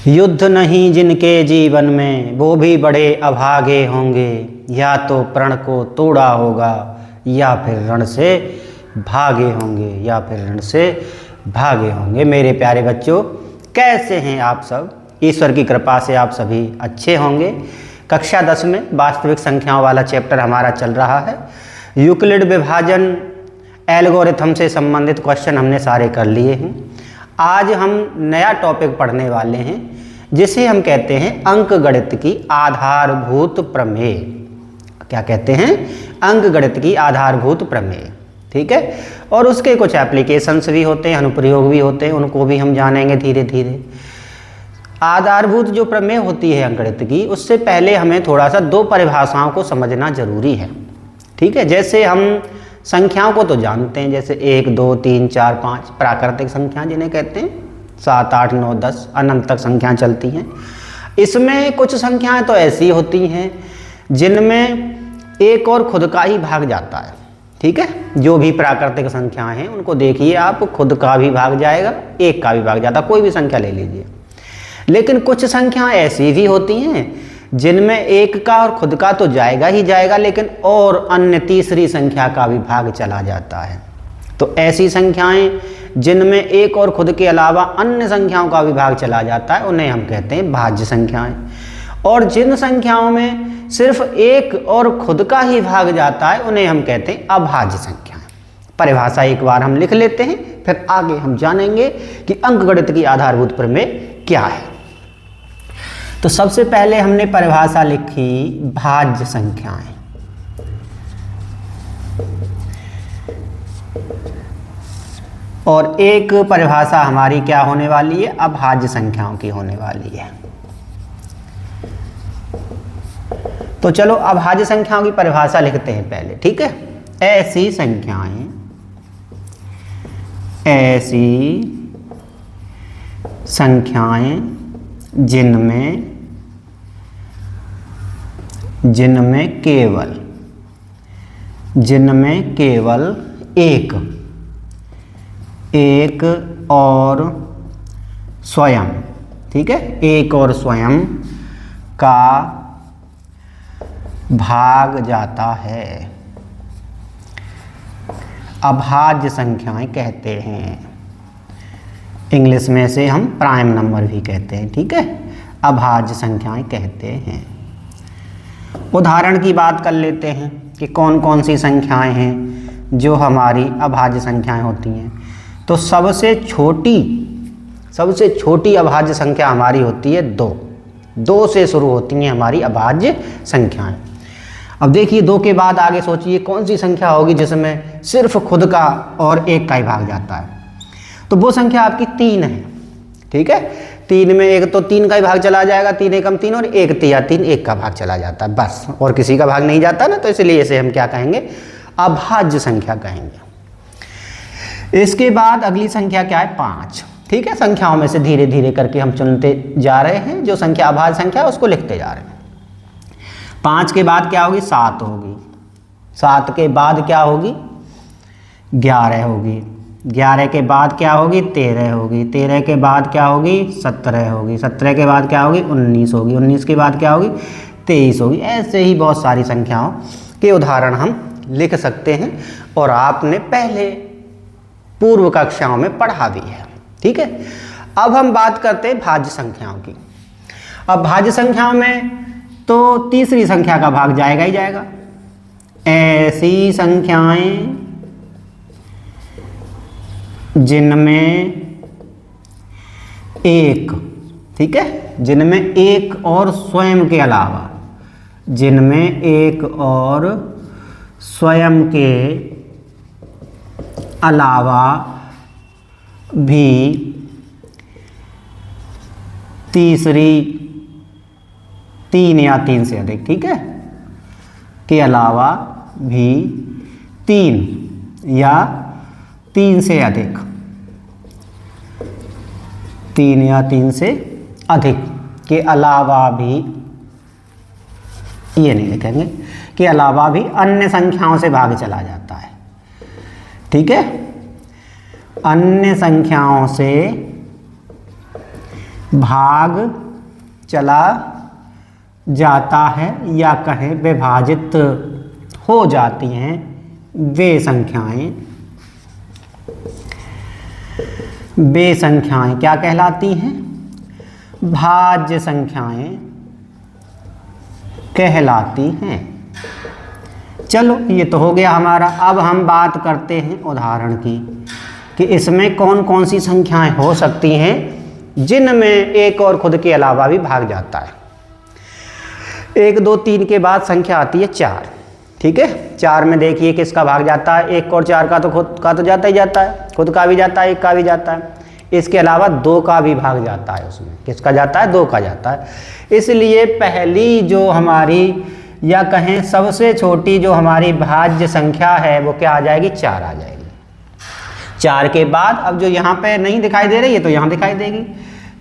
युद्ध नहीं जिनके जीवन में वो भी बड़े अभागे होंगे, या तो प्रण को तोड़ा होगा या फिर रण से भागे होंगे, या फिर रण से भागे होंगे। मेरे प्यारे बच्चों, कैसे हैं आप सब? ईश्वर की कृपा से आप सभी अच्छे होंगे। कक्षा 10 में वास्तविक संख्याओं वाला चैप्टर हमारा चल रहा है। यूक्लिड विभाजन एल्गोरिथम से संबंधित क्वेश्चन हमने सारे कर लिए हैं। आज हम नया टॉपिक पढ़ने वाले हैं जिसे हम कहते हैं अंकगणित की आधारभूत प्रमेय। क्या कहते हैं? अंकगणित की आधारभूत प्रमेय। ठीक है। और उसके कुछ एप्लीकेशंस भी होते हैं, अनुप्रयोग भी होते हैं, उनको भी हम जानेंगे धीरे धीरे। आधारभूत जो प्रमेय होती है अंकगणित की, उससे पहले हमें थोड़ा सा दो परिभाषाओं को समझना जरूरी है। ठीक है। जैसे हम संख्याओं को तो जानते हैं, जैसे 1, 2, 3, 4, 5 प्राकृतिक संख्या जिन्हें कहते हैं, 7, 8, 9, 10 अनंत तक संख्याएं चलती हैं। इसमें कुछ संख्याएं तो ऐसी होती हैं जिनमें एक और खुद का ही भाग जाता है। ठीक है। जो भी प्राकृतिक संख्याएं हैं उनको देखिए आप, खुद का भी भाग जाएगा, एक का भी भाग जाता, कोई भी संख्या ले लीजिए। लेकिन कुछ संख्याएं ऐसी भी होती हैं जिनमें एक का और खुद का तो जाएगा ही जाएगा, लेकिन और अन्य तीसरी संख्या का भी भाग चला जाता है। तो ऐसी संख्याएं जिनमें एक और खुद के अलावा अन्य संख्याओं का भी भाग चला जाता है उन्हें हम कहते हैं भाज्य संख्याएं। और जिन संख्याओं में सिर्फ एक और खुद का ही भाग जाता है उन्हें हम कहते हैं अभाज्य संख्याएं। परिभाषा एक बार हम लिख लेते हैं, फिर आगे हम जानेंगे कि अंकगणित की आधारभूत प्रमेय क्या है। तो सबसे पहले हमने परिभाषा लिखी भाज्य संख्याएं। और एक परिभाषा हमारी क्या होने वाली है? अभाज्य संख्याओं की होने वाली है। तो चलो अभाज्य संख्याओं की परिभाषा लिखते हैं पहले। ठीक है। ऐसी संख्याएं जिनमें केवल एक और स्वयं, ठीक है, एक और स्वयं का भाग जाता है, अभाज्य संख्याएं कहते हैं। इंग्लिश में से हम प्राइम नंबर भी कहते हैं। ठीक है। अभाज्य संख्याएं कहते हैं। उदाहरण की बात कर लेते हैं कि कौन कौन सी संख्याएं हैं जो हमारी अभाज्य संख्याएं होती हैं। तो सबसे छोटी अभाज्य संख्या हमारी होती है 2। 2 से शुरू होती हैं हमारी अभाज्य संख्याएं। अब देखिए 2 के बाद आगे सोचिए कौन सी संख्या होगी जिसमें सिर्फ खुद का और एक का ही भाग जाता है। तो वो संख्या आपकी 3 है। ठीक है। 3 में एक तो 3 का ही भाग चला जाएगा, 3 एकम 3 और 1 तिया 3 1 का भाग चला जाता है, बस, और किसी का भाग नहीं जाता ना, तो इसलिए इसे हम क्या कहेंगे? अभाज्य संख्या कहेंगे। इसके बाद अगली संख्या क्या है? 5। ठीक है। संख्याओं में से धीरे धीरे करके हम चुनते जा रहे हैं, जो संख्या अभाज्य संख्या है उसको लिखते जा रहे हैं। 5 के बाद क्या होगी? 7 होगी। 7 के बाद क्या होगी? 11 होगी। 11 के बाद क्या होगी? 13 होगी। 13 के बाद क्या होगी? 17 होगी। 17 के बाद क्या होगी? 19 होगी। 19 के बाद क्या होगी? 23 होगी। ऐसे ही बहुत सारी संख्याओं के उदाहरण हम लिख सकते हैं और आपने पहले पूर्व कक्षाओं में पढ़ा भी है। ठीक है। अब हम बात करते हैं भाज्य संख्याओं की। अब भाज्य संख्याओं में तो तीसरी संख्या का भाग जाएगा ही जाएगा। ऐसी संख्याएं जिनमें एक, ठीक है, जिनमें एक और स्वयं के अलावा, जिनमें एक और स्वयं के अलावा भी तीसरी 3 या 3 से अधिक, ठीक है, के अलावा भी 3 या 3 से अधिक, 3 या 3 से अधिक के अलावा भी, ये नहीं लिखेंगे, के अलावा भी अन्य संख्याओं से भाग चला जाता है। ठीक है। अन्य संख्याओं से भाग चला जाता है या कहें विभाजित हो जाती हैं वे संख्याएं, वे संख्याएं क्या कहलाती हैं? भाज्य संख्याएं कहलाती हैं। चलो ये तो हो गया हमारा। अब हम बात करते हैं उदाहरण की कि इसमें कौन कौन सी संख्याएं हो सकती हैं जिनमें एक और खुद के अलावा भी भाग जाता है। 1 2 3 के बाद संख्या आती है 4। ठीक है, 4 में देखिए किसका भाग जाता है? 1 और 4 का तो खुद का तो जाता ही जाता है, खुद का भी जाता है, 1 का भी जाता है। इसके अलावा 2 का भी भाग जाता है। उसमें किसका जाता है? 2 का जाता है। इसलिए पहली जो हमारी या कहें सबसे छोटी जो हमारी भाज्य संख्या है वो क्या आ जाएगी? 4 आ जाएगी। 4 के बाद अब जो यहाँ पे नहीं दिखाई दे रही है तो यहाँ दिखाई देगी।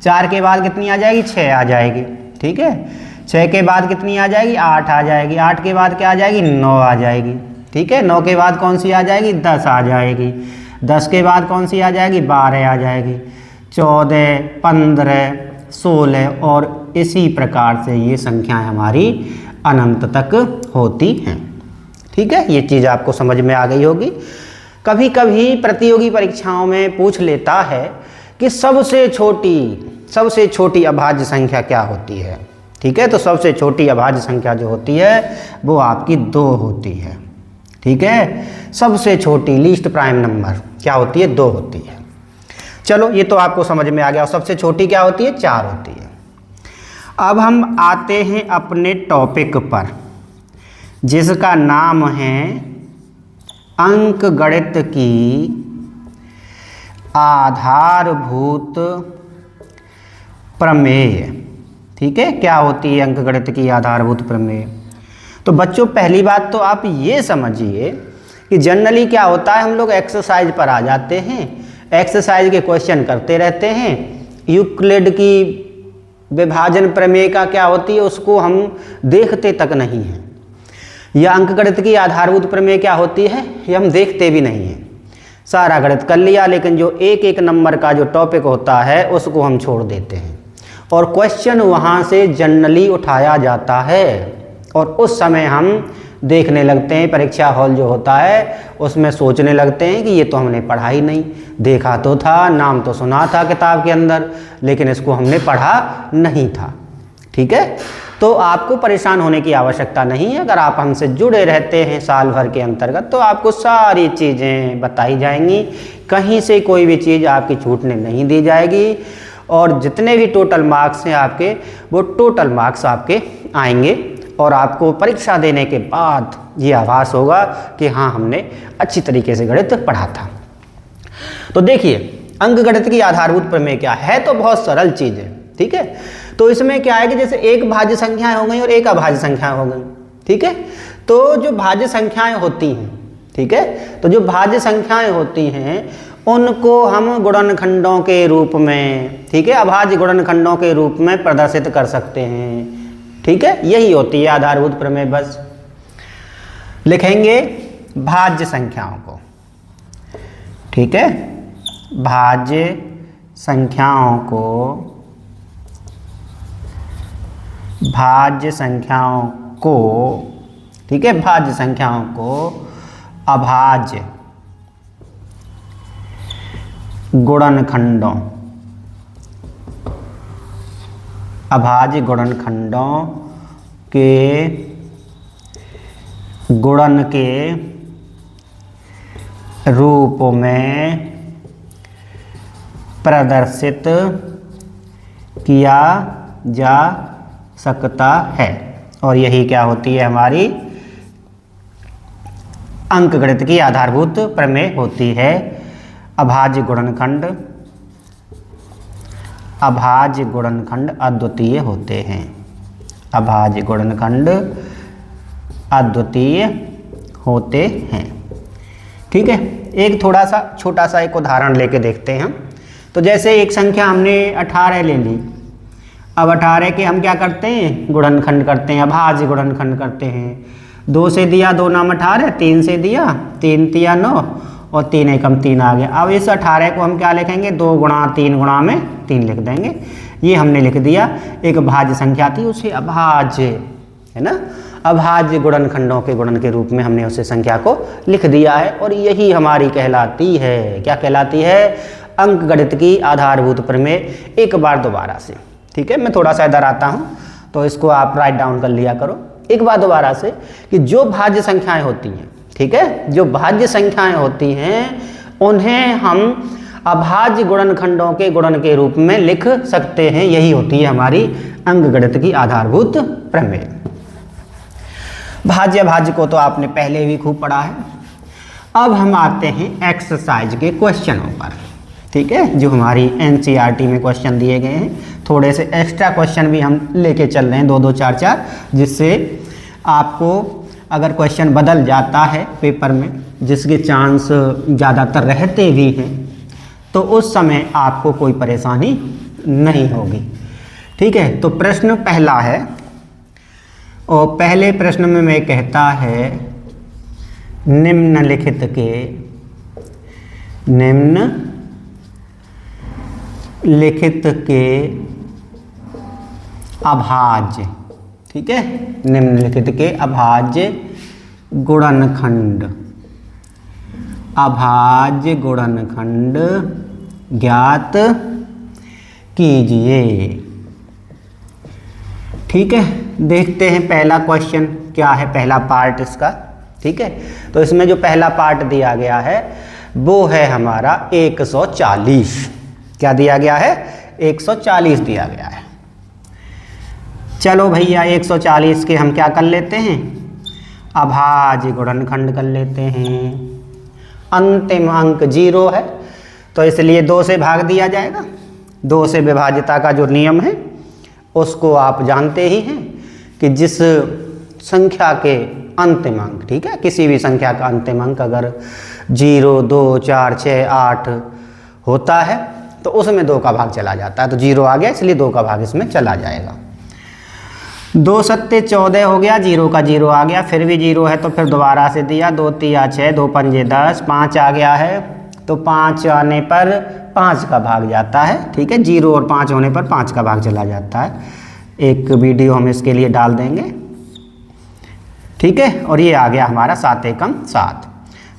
4 के बाद कितनी आ जाएगी? 6 आ जाएगी। ठीक है, 6 के बाद कितनी आ जाएगी? 8 आ जाएगी। 8 के बाद क्या आ जाएगी? 9 आ जाएगी। ठीक है, 9 के बाद कौन सी आ जाएगी? 10 आ जाएगी। 10 के बाद कौन सी आ जाएगी? 12 आ जाएगी। 14 15 16 और इसी प्रकार से ये संख्याएं हमारी अनंत तक होती हैं। ठीक है, ये चीज़ आपको समझ में आ गई होगी। कभी कभी प्रतियोगी परीक्षाओं में पूछ लेता है कि सबसे छोटी अभाज्य संख्या क्या होती है। ठीक है, तो सबसे छोटी अभाज्य संख्या जो होती है वो आपकी 2 होती है। ठीक है, सबसे छोटी लीस्ट प्राइम नंबर क्या होती है? 2 होती है। चलो ये तो आपको समझ में आ गया। और सबसे छोटी क्या होती है? 4 होती है। अब हम आते हैं अपने टॉपिक पर जिसका नाम है अंकगणित की आधारभूत प्रमेय। ठीक है, क्या होती है अंकगणित की आधारभूत प्रमेय? तो बच्चों पहली बात तो आप ये समझिए कि जनरली क्या होता है, हम लोग एक्सरसाइज पर आ जाते हैं, एक्सरसाइज के क्वेश्चन करते रहते हैं। यूक्लिड की विभाजन प्रमेय का क्या होती है उसको हम देखते तक नहीं हैं, या अंकगणित की आधारभूत प्रमेय क्या होती है ये हम देखते भी नहीं हैं। सारा गणित कर लिया लेकिन जो एक एक नंबर का जो टॉपिक होता है उसको हम छोड़ देते हैं और क्वेश्चन वहाँ से जनरली उठाया जाता है और उस समय हम देखने लगते हैं, परीक्षा हॉल जो होता है उसमें सोचने लगते हैं कि ये तो हमने पढ़ा ही नहीं, देखा तो था, नाम तो सुना था किताब के अंदर, लेकिन इसको हमने पढ़ा नहीं था। ठीक है, तो आपको परेशान होने की आवश्यकता नहीं है। अगर आप हमसे जुड़े रहते हैं साल भर के अंतर्गत तो आपको सारी चीज़ें बताई जाएंगी, कहीं से कोई भी चीज़ आपकी छूटने नहीं दी जाएगी और जितने भी टोटल मार्क्स हैं आपके वो टोटल मार्क्स आपके आएंगे और आपको परीक्षा देने के बाद ये आभास होगा कि हाँ हमने अच्छी तरीके से गणित पढ़ा था। तो देखिए अंकगणित की आधारभूत प्रमेय क्या है, तो बहुत सरल चीज़ है। ठीक है, तो इसमें क्या है कि जैसे एक भाज्य संख्याएं हो गई और एक अभाज्य संख्याएं हो गई। ठीक है, तो जो भाज्य संख्याएं होती हैं, ठीक है, तो जो भाज्य संख्याएं होती हैं उनको हम गुणनखंडों के रूप में, ठीक है, अभाज्य गुणनखंडों के रूप में प्रदर्शित कर सकते हैं। ठीक है, यही होती है आधारभूत प्रमेय। बस लिखेंगे भाज्य संख्याओं को। ठीक है, भाज्य संख्याओं को, भाज्य संख्याओं को, ठीक है, भाज्य संख्याओं को अभाज्य गुणनखंडों, अभाज्य गुणनखंडों के गुणन के रूप में प्रदर्शित किया जा सकता है। और यही क्या होती है हमारी अंकगणित की आधारभूत प्रमेय होती है। अभाज्य गुणनखंड, अभाज्य गुणनखंड अद्वितीय होते हैं। अभाज्य गुणनखंड अद्वितीय होते हैं। ठीक है, एक थोड़ा सा छोटा सा एक उदाहरण लेके देखते हैं हम। तो जैसे एक संख्या हमने 18 ले ली, अब 18 के हम क्या करते हैं, गुणनखंड करते हैं, अभाज्य गुणनखंड करते हैं। 2 से दिया 2 नाम 18, 3 से दिया 3 तिया 9 और 3 एकम 3 आ गया। अब इस 18 को हम क्या लिखेंगे, 2 गुणा 3 गुणा में 3 लिख देंगे। ये हमने लिख दिया। एक भाज्य संख्या थी, उसे अभाज्य, है ना, अभाज्य गुणनखंडों के गुणन के रूप में हमने उसे संख्या को लिख दिया है। और यही हमारी कहलाती है, क्या कहलाती है, अंकगणित की आधारभूत प्रमेय। एक बार दोबारा से, ठीक है, मैं थोड़ा सा इधर आता हूँ तो इसको आप राइट डाउन कर लिया करो एक बार दोबारा से, कि जो भाज्य संख्याएं होती हैं, ठीक है, जो भाज्य संख्याएं होती हैं उन्हें हम अभाज्य गुणनखंडों के गुणन के रूप में लिख सकते हैं। यही होती है हमारी अंकगणित की आधारभूत प्रमेय। भाज्य अभाज्य को तो आपने पहले भी खूब पढ़ा है। अब हम आते हैं एक्सरसाइज के क्वेश्चनों पर, ठीक है, जो हमारी एनसीईआरटी में क्वेश्चन दिए गए हैं। थोड़े से एक्स्ट्रा क्वेश्चन भी हम लेके चल रहे हैं, 2-2, 4-4, जिससे आपको अगर क्वेश्चन बदल जाता है पेपर में, जिसके चांस ज़्यादातर रहते भी हैं, तो उस समय आपको कोई परेशानी नहीं होगी, ठीक है। तो प्रश्न पहला है, और पहले प्रश्न में मैं कहता है निम्नलिखित के अभाज्य, ठीक है, निम्नलिखित के अभाज्य गुणनखंड ज्ञात कीजिए, ठीक है। देखते हैं पहला क्वेश्चन क्या है, पहला पार्ट इसका, ठीक है। तो इसमें जो पहला पार्ट दिया गया है वो है हमारा 140। क्या दिया गया है, 140 दिया गया है। चलो भैया 140 के हम क्या कर लेते हैं, अभाज्य गुणनखंड कर लेते हैं। अंतिम अंक 0 है तो इसलिए 2 से भाग दिया जाएगा। 2 से विभाज्यता का जो नियम है उसको आप जानते ही हैं कि जिस संख्या के अंतिम अंक, ठीक है, किसी भी संख्या का अंतिम अंक अगर 0, 2, 4, 6, 8 होता है तो उसमें 2 का भाग चला जाता है। तो 0 आ गया इसलिए 2 का भाग इसमें चला जाएगा। 2 सत्ते 14 हो गया, 0 का 0 आ गया, फिर भी 0 है तो फिर दोबारा से दिया, 2 तिया 6, 2 पंजे 10, 5 आ गया है तो 5 आने पर 5 का भाग जाता है, ठीक है। 0 और 5 होने पर 5 का भाग चला जाता है। एक वीडियो हम इसके लिए डाल देंगे, ठीक है। और ये आ गया हमारा 7 एकम 7।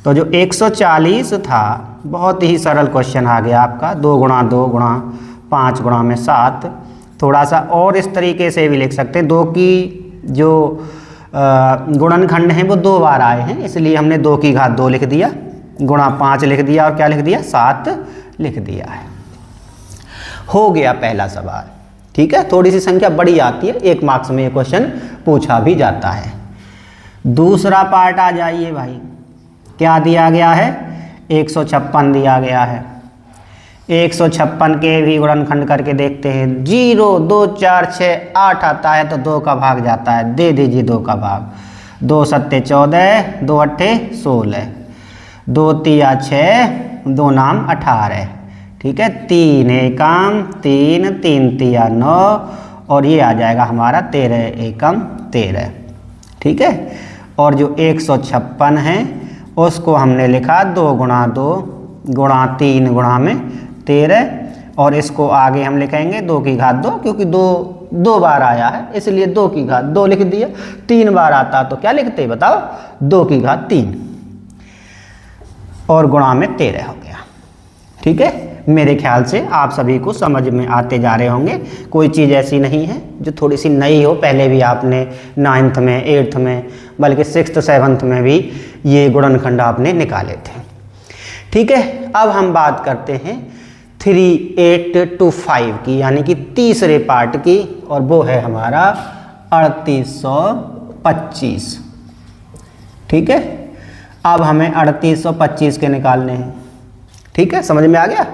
तो जो 140 था, बहुत ही सरल क्वेश्चन आ गया आपका, 2 गुणा 2 गुणा 5 गुणा में 7। थोड़ा सा और इस तरीके से भी लिख सकते हैं, 2 की जो गुणनखंड हैं वो 2 बार आए हैं, इसलिए हमने 2 की घात 2 लिख दिया, गुणा 5 लिख दिया और क्या लिख दिया, 7 लिख दिया है। हो गया पहला सवाल, ठीक है। थोड़ी सी संख्या बड़ी आती है, 1 मार्क्स में ये क्वेश्चन पूछा भी जाता है। दूसरा पार्ट आ जाइए भाई, क्या दिया गया है, 156 दिया गया है। 156 के भी गुणनखंड करके देखते हैं। 0, 2, 4, 6, 8 आता है तो 2 का भाग जाता है, दे दीजिए 2 का भाग। 2 सत्ते 14, 2 अट्ठे 16, 2 तिया 6, 2 नाम 18, ठीक है। 3 एकम 3, 3 तिया 9 और ये आ जाएगा हमारा 13 एकम 13, ठीक है। और जो 156 है उसको हमने लिखा 2 गुणा 2 गुणा 3 गुणा में 13, और इसको आगे हम लिखेंगे 2 की घात 2, क्योंकि 2 बार आया है इसलिए 2 की घात 2 लिख दिया। 3 बार आता तो क्या लिखते बताओ, 2 की घात 3 और गुणा में 13 हो गया, ठीक है। मेरे ख्याल से आप सभी को समझ में आते जा रहे होंगे। कोई चीज़ ऐसी नहीं है जो थोड़ी सी नई हो, पहले भी आपने 9th में 8th में बल्कि 6th 7th में भी ये गुणनखंड आपने निकाले थे, ठीक है। अब हम बात करते हैं 3, 8 to 5 की, यानी कि तीसरे पार्ट की, और वो है हमारा 3825, ठीक है। अब हमें 3825 के निकालने हैं, ठीक है, समझ में आ गया।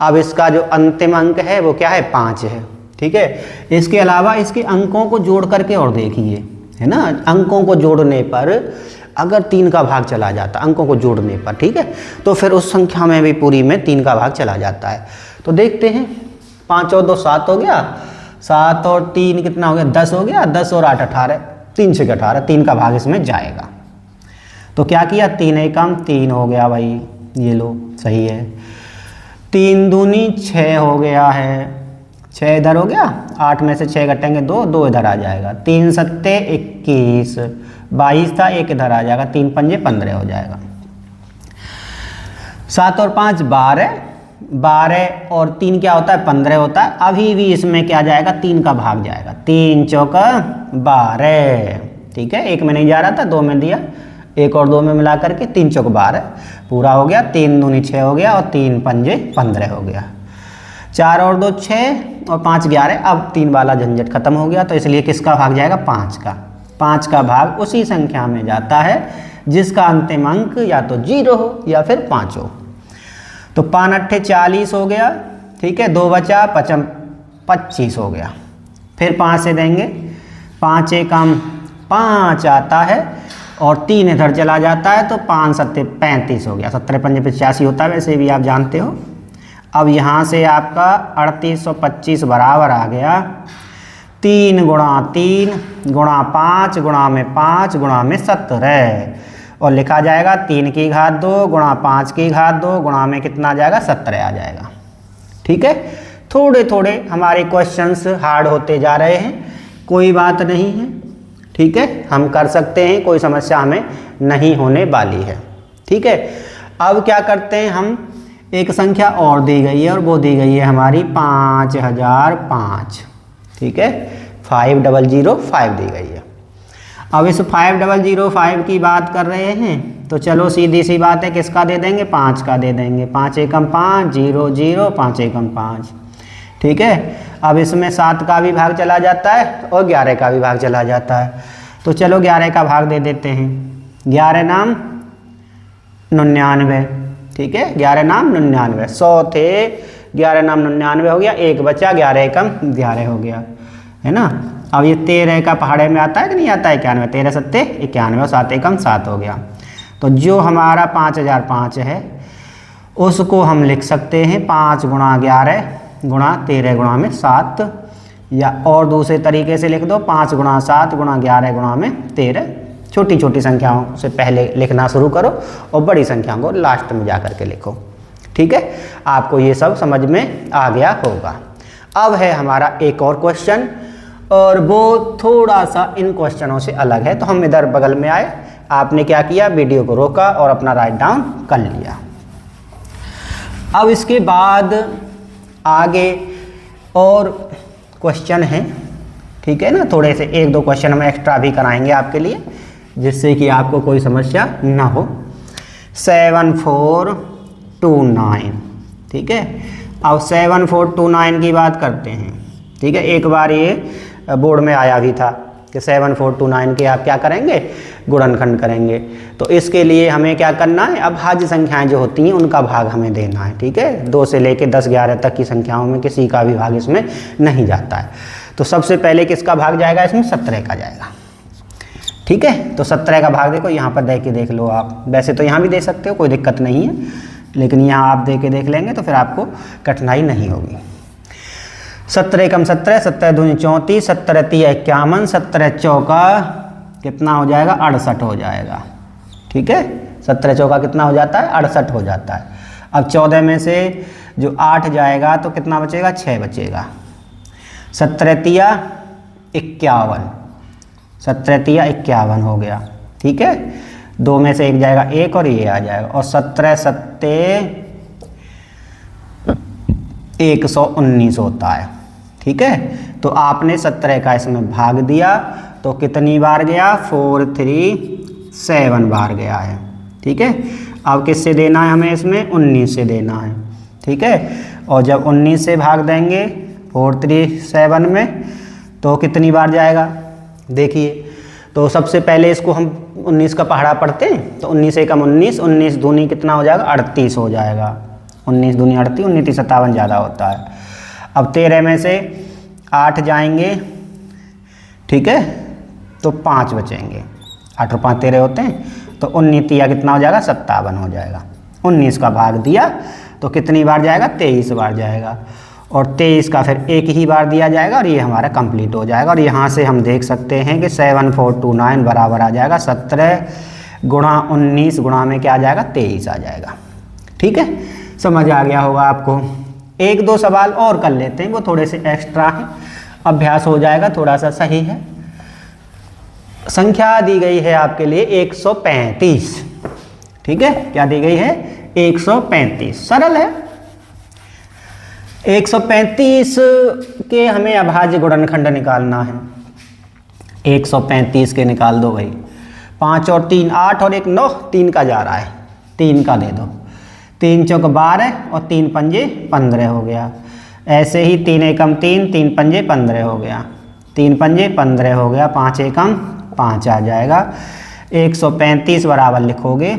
अब इसका जो अंतिम अंक है वो क्या है, 5 है, ठीक है। इसके अलावा इसके अंकों को जोड़ करके और देखिए, है ना, अंकों को जोड़ने पर अगर 3 का भाग चला जाता, अंकों को जोड़ने पर, ठीक है, तो फिर उस संख्या में भी पूरी में 3 का भाग चला जाता है। तो देखते हैं, 5 और 2 7 हो गया, 7 और 3 कितना हो गया, 10 हो गया, 10 और 8 18, 3 से 18, 3 का भाग इसमें जाएगा। तो क्या किया, 3 एकम 3 हो गया भाई, ये लो सही है। 3 दूनी 6 हो गया है, 6 6 इधर हो गया, 8 में से 6 घटेंगे 2, 2 इधर आ जाएगा, 3 सत्ते 21, 22 था, 1 इधर आ जाएगा, 3 पंजे 15 हो जाएगा। 7 और 5 12, 12 और 3 क्या होता है 15 होता है। अभी भी इसमें क्या जाएगा 3 का भाग जाएगा, 3 चौका 12, ठीक है। 1 में नहीं जा रहा था, 2 में दिया, 1 और 2 में मिला करके 3 चौक 12 पूरा हो गया, 3 दूनी 6 हो गया और 3 पंजे 15 हो गया। 4 और 2 6 और 5 11, अब 3 वाला झंझट खत्म हो गया, तो इसलिए किसका भाग जाएगा 5 का। 5 का भाग उसी संख्या में जाता है जिसका अंतिम अंक या तो 0 हो या फिर 5 हो। तो 5 अट्ठे 40 हो गया, ठीक है, 2 बचा 25 हो गया। फिर 5 से देंगे, 5 एकम 5 आता है और 3 इधर चला जाता है, तो 5 सत्ते 35 हो गया, 17 पंजे 85 होता है, वैसे भी आप जानते हो। अब यहाँ से आपका 3825 बराबर आ गया 3 गुणा 3 गुणा 5 गुणा में 5 गुणा में 17, और लिखा जाएगा 3 की घात 2 गुणा 5 की घात 2 गुणा में कितना आ जाएगा 17 आ जाएगा, ठीक है। थोड़े थोड़े हमारे क्वेश्चंस हार्ड होते जा रहे हैं, कोई बात नहीं है, ठीक है, हम कर सकते हैं, कोई समस्या हमें नहीं होने वाली है, ठीक है। अब क्या करते हैं, हम एक संख्या और दी गई है और वो दी गई है हमारी 5005, ठीक है, 5005 दी गई है। अब इस 5005 की बात कर रहे हैं, तो चलो सीधी सी बात है, किसका दे देंगे 5 का दे देंगे, 5 एकम 5 0 0 5 एकम 5, ठीक है। अब इसमें 7 का भी भाग चला जाता है और 11 का भी भाग चला जाता है, तो चलो 11 का भाग दे देते हैं। 11 नाम 99, ठीक है, 11 नाम 99, 100 थे, 11 नाम 99 हो गया, 1 बचा, 11 एकम 11 हो गया, है ना। अब ये 13 का पहाड़े में आता है कि नहीं आता है 91, 13 सत्ते 91 और 7 एकम 7 हो गया। तो जो हमारा 5005 है उसको हम लिख सकते हैं 5 गुणा 11 गुणा 13 गुणा में 7, या और दूसरे तरीके से लिख दो 5 गुणा 7 गुणा 11 गुणा में 13। छोटी छोटी संख्याओं से पहले लिखना शुरू करो और बड़ी संख्याओं को लास्ट में जा कर के लिखो, ठीक है। आपको ये सब समझ में आ गया होगा। अब है हमारा एक और क्वेश्चन, और वो थोड़ा सा इन क्वेश्चनों से अलग है, तो हम इधर बगल में आए, आपने क्या किया, वीडियो को रोका और अपना राइट डाउन कर लिया। अब इसके बाद आगे और क्वेश्चन हैं, ठीक है ना, थोड़े से 1-2 क्वेश्चन हम एक्स्ट्रा भी कराएंगे आपके लिए, जिससे कि आपको कोई समस्या ना हो। 7429, ठीक है। अब 7429 की बात करते हैं, ठीक है। एक बार ये बोर्ड में आया भी था कि 7429 के आप क्या करेंगे, गुणनखंड करेंगे। तो इसके लिए हमें क्या करना है, अभाज्य संख्याएं जो होती हैं उनका भाग हमें देना है, ठीक है। 2 से लेकर 10-11 तक की संख्याओं में किसी का भी भाग इसमें नहीं जाता है। तो सबसे पहले किसका भाग जाएगा, इसमें 17 का जाएगा, ठीक है। तो 17 का भाग देखो, यहाँ पर देख लो आप, वैसे तो यहाँ भी दे सकते हो, कोई दिक्कत नहीं है, लेकिन यहाँ आप दे के देख लेंगे तो फिर आपको कठिनाई नहीं होगी। 17 एकम 17, 17 दूनी 34, 17 तिया 51, 17 चौका कितना हो जाएगा 68 हो जाएगा, ठीक है। 17 चौका कितना हो जाता है 68 हो जाता है। अब 14 में से जो 8 जाएगा तो कितना बचेगा 6 बचेगा। 17 तिया 51, 17 तिया 51 हो गया, ठीक है। 2 में से 1 जाएगा 1 और ये आ जाएगा, और 17 सत्ते 119 होता है, ठीक है। तो आपने 17 का इसमें भाग दिया तो कितनी बार गया 437 बार गया है, ठीक है। अब किससे देना है हमें, इसमें 19 से देना है, ठीक है। और जब 19 से भाग देंगे 437 में तो कितनी बार जाएगा, देखिए। तो सबसे पहले इसको हम 19 का पहाड़ा पढ़ते हैं, तो 19 एकम 19, 19 दूनी कितना हो जाएगा 38 हो जाएगा, 19 दूनी 38, 19 57 ज़्यादा होता है। अब 13 में से 8 जाएंगे, ठीक है, तो 5 बचेंगे, 8 और 5 13 होते हैं, तो 19 तिया कितना हो जाएगा 57 हो जाएगा। 19 का भाग दिया तो कितनी बार जाएगा 23 बार जाएगा, और 23 का फिर एक ही बार दिया जाएगा और ये हमारा कंप्लीट हो जाएगा। और यहाँ से हम देख सकते हैं कि 7429 बराबर आ जाएगा 17 गुणा 19 गुणा में क्या आ जाएगा 23 आ जाएगा, ठीक है। समझ आ गया होगा आपको। एक दो सवाल और कर लेते हैं, वो थोड़े से एक्स्ट्रा हैं, अभ्यास हो जाएगा, थोड़ा सा सही है। संख्या दी गई है आपके लिए 135, ठीक है, क्या दी गई है 135, सरल है। 135 के हमें अभाज्य गुणनखंड निकालना है। 135 के निकाल दो भाई, 5 और 3 8 और 1 9, 3 का जा रहा है, 3 का दे दो, 3 चौक 12 और 3 पंजे 15 हो गया। ऐसे ही 3 एकम 3, 3 पंजे 15 हो गया, 3 पंजे 15 हो गया, 5 एकम 5 आ जाएगा। 135 बराबर लिखोगे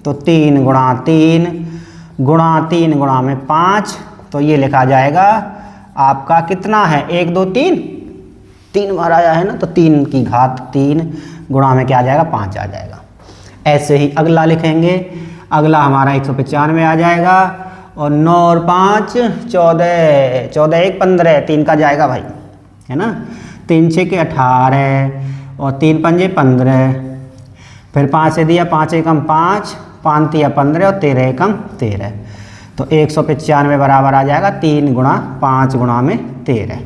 तो 3 गुणा 3 गुणा 3 गुणा में 5, तो ये लिखा जाएगा आपका कितना है 1 2 3, 3 बार आया है ना, तो 3 की घात 3 गुणा में क्या आ जाएगा 5 आ जाएगा। ऐसे ही अगला लिखेंगे, अगला हमारा 195 आ जाएगा, और 9 और 5 14, 14 1 15, 3 का जाएगा भाई, है ना, 3 6 के 18 और 3 पंजे 15, फिर 5 से दिया, 5 एकम 5, 5 तिया 15 और 13 एकम 13, तो 195 बराबर आ जाएगा 3 गुणा 5 गुणा में 13,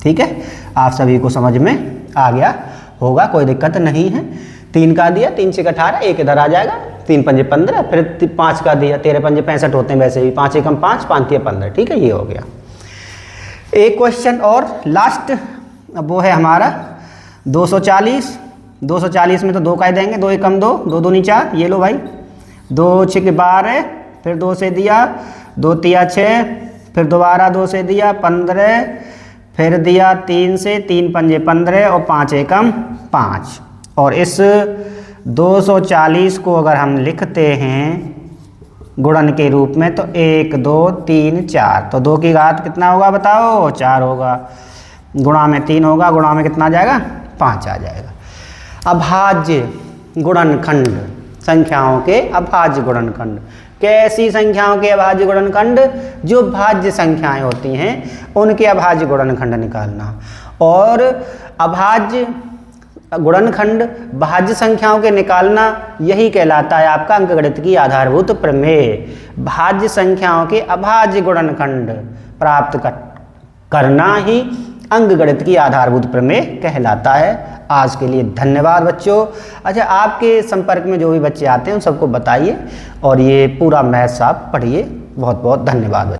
ठीक है। आप सभी को समझ में आ गया होगा, कोई दिक्कत नहीं है। 3 का दिया, 3 से 18, 1 इधर आ जाएगा, 3 पंजे 15, फिर 5 का दिया, 13 पंजे 65 होते हैं वैसे भी, 5 एकम 5, 5 तिया 15, ठीक है, ये हो गया। एक क्वेश्चन और लास्ट, अब वो है हमारा 240। 240 में तो 2 का ही देंगे, 2 एकम 2, 2 दूनी 4, ये लो भाई, 2 6 12, फिर 2 से दिया, 2 तिया 6, फिर दोबारा 2 से दिया 15, फिर दिया 3 से, 3 पंजे 15 और 5 एकम 5। और इस 240 को अगर हम लिखते हैं गुणन के रूप में तो 1 2 3 4, तो 2 की घात कितना होगा बताओ 4 होगा, गुणा में 3 होगा, गुणा में कितना आ जाएगा 5 आ जाएगा। अभाज्य गुणनखंड, संख्याओं के अभाज्य गुणनखंड, कैसी संख्याओं के अभाज्य गुणनखंड, जो भाज्य संख्याएं होती हैं उनके अभाज्य गुणनखंड निकालना। और अभाज्य गुणनखंड भाज्य संख्याओं के निकालना, यही कहलाता है आपका अंकगणित की आधारभूत प्रमेय। भाज्य संख्याओं के अभाज्य गुणनखंड प्राप्त करना ही अंकगणित की आधारभूत प्रमेय कहलाता है। आज के लिए धन्यवाद बच्चों। अच्छा, आपके संपर्क में जो भी बच्चे आते हैं उन सबको बताइए और ये पूरा मैथ्स आप पढ़िए। बहुत बहुत धन्यवाद।